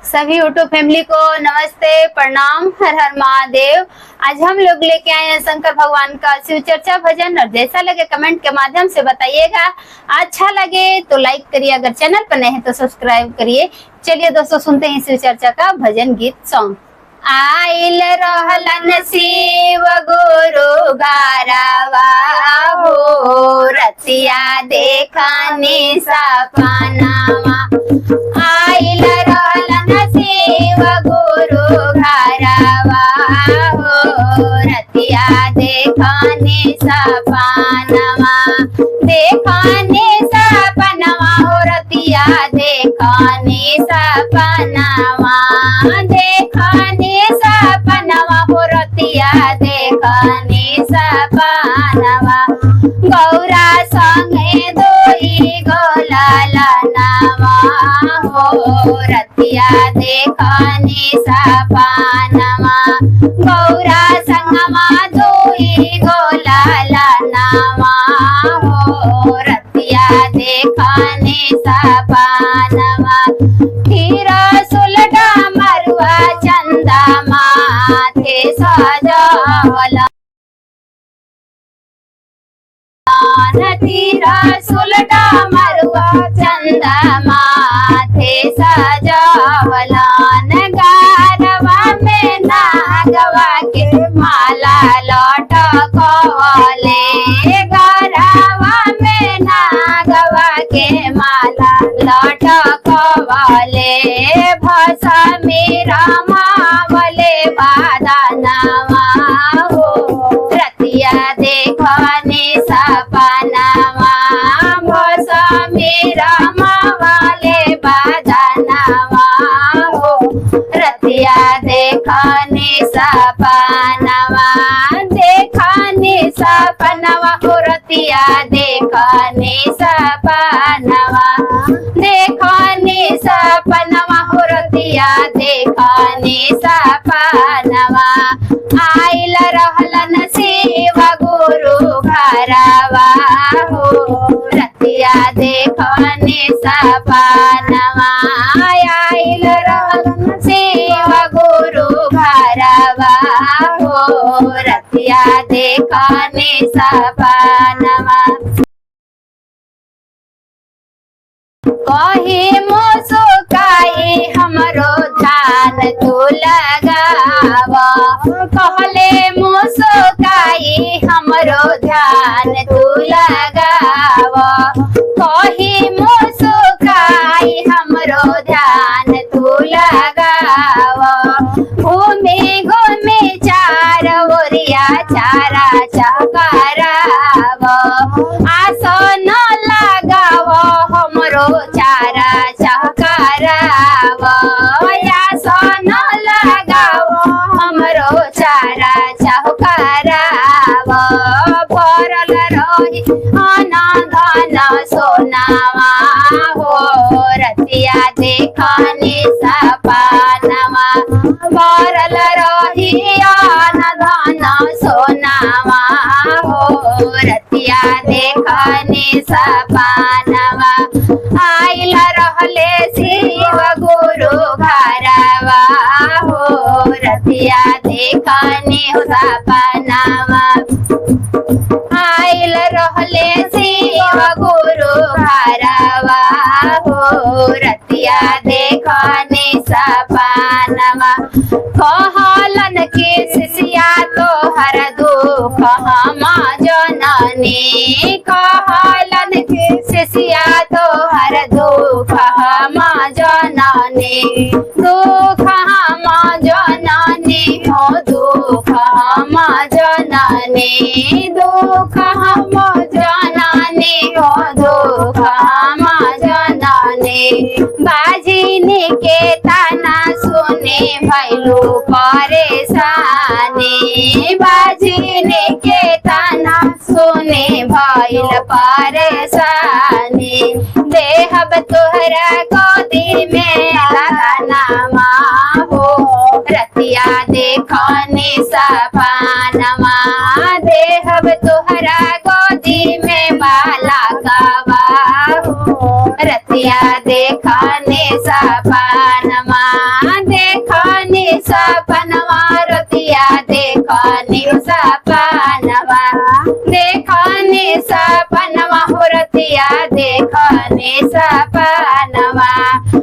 सभी YouTube family को नमस्ते, प्रणाम, हर हर महादेव। आज हम लोग लेके आए हैं शंकर भगवान का शिव चर्चा भजन, और जैसा लगे कमेंट के माध्यम से बताइएगा। अच्छा लगे तो लाइक करिए, अगर चैनल पर नए हैं तो सब्सक्राइब करिए। चलिए दोस्तों, सुनते हैं शिव चर्चा का भजन गीत सॉन्ग। आइल रहलन शिव गुरु गारवा हो, रतिया देखनी सपनावा। आइल रहलन शिव गुरु घरवा हो, रतिया देखनी सपनावा। देखनी सपनावा हो, रतिया देखनी सपनावा। देखनी सपनावा हो, रतिया देखनी सपनावा। गौरा संगे दोई गोलालनावा हो, रतिया देखनी सपनावा। गौरा संगमा दोई गोलालनावा हो, रतिया देखनी सपनावा। तीरा सुलटा मरुआ चंदा माथे सजावला। तीरा सुलटा मरुआ चंदा माथे सजावला। गारवा में नागवा के माला लटकवले। गारवा में नागवा के माला लटकवले। भस्मी रमावले बादनवा हो, रतिया देखनी सपनावा। भस्मी रमावले बादनवा हो, रतिया देखनी सपनावा। देखनी सपनावा हो, रतिया देखनी सपनावा। देखनी सपनावा हो, रतिया देखनी सपनावा। आइल रहलन शिव गुरु घरवा हो, रतिया देखनी सपनावा। आइल रहलन शिव गुरु घरवा हो, रतिया देखनी सपनावा। कही मुस्काई हमरो ध्यान तू लगाव। कहले मुस्काई हमरो ध्यान तू लगाव। कही मुस्काई हमरो ध्यान तू लगाव। घूमे घूमे चार ओरिया चारा चकराव। आसन लगाव हमरो चारा चकराव। आसन लगाव हमरो चारा चकराव। परल रही अनधन सोनावा हो, रतिया देखनी सपनावा। परल रही अनधन सोनावा हो, रतिया देखनी सपनावा। आइल रहले शिव गुरु घरवा हो, रतिया देखनी सपनावा। आइल रहले शिव गुरु घरवा हो, रतिया देखनी सपनावा। कहलन के शिष्या तोहर दुख हम जननी। कहलन के शिष्या तोहर दुख हम जननी। दुख हम जननी हो, दुख हम जननी। दुख हम जननी हो, दुख हम जननी। बाजिनी के ताना सुने भैलू परेशानी। बाजिनी के ताना सुने भैल परेशानी। देहब तोहरा गोदी में लगनावा हो, रतिया देखनी सपनावा। देहब तोहरा गोदी में बाला गवा हो, रतिया देखने सपनमा देखनी सपनवा देखनी सपनवा हो रतिया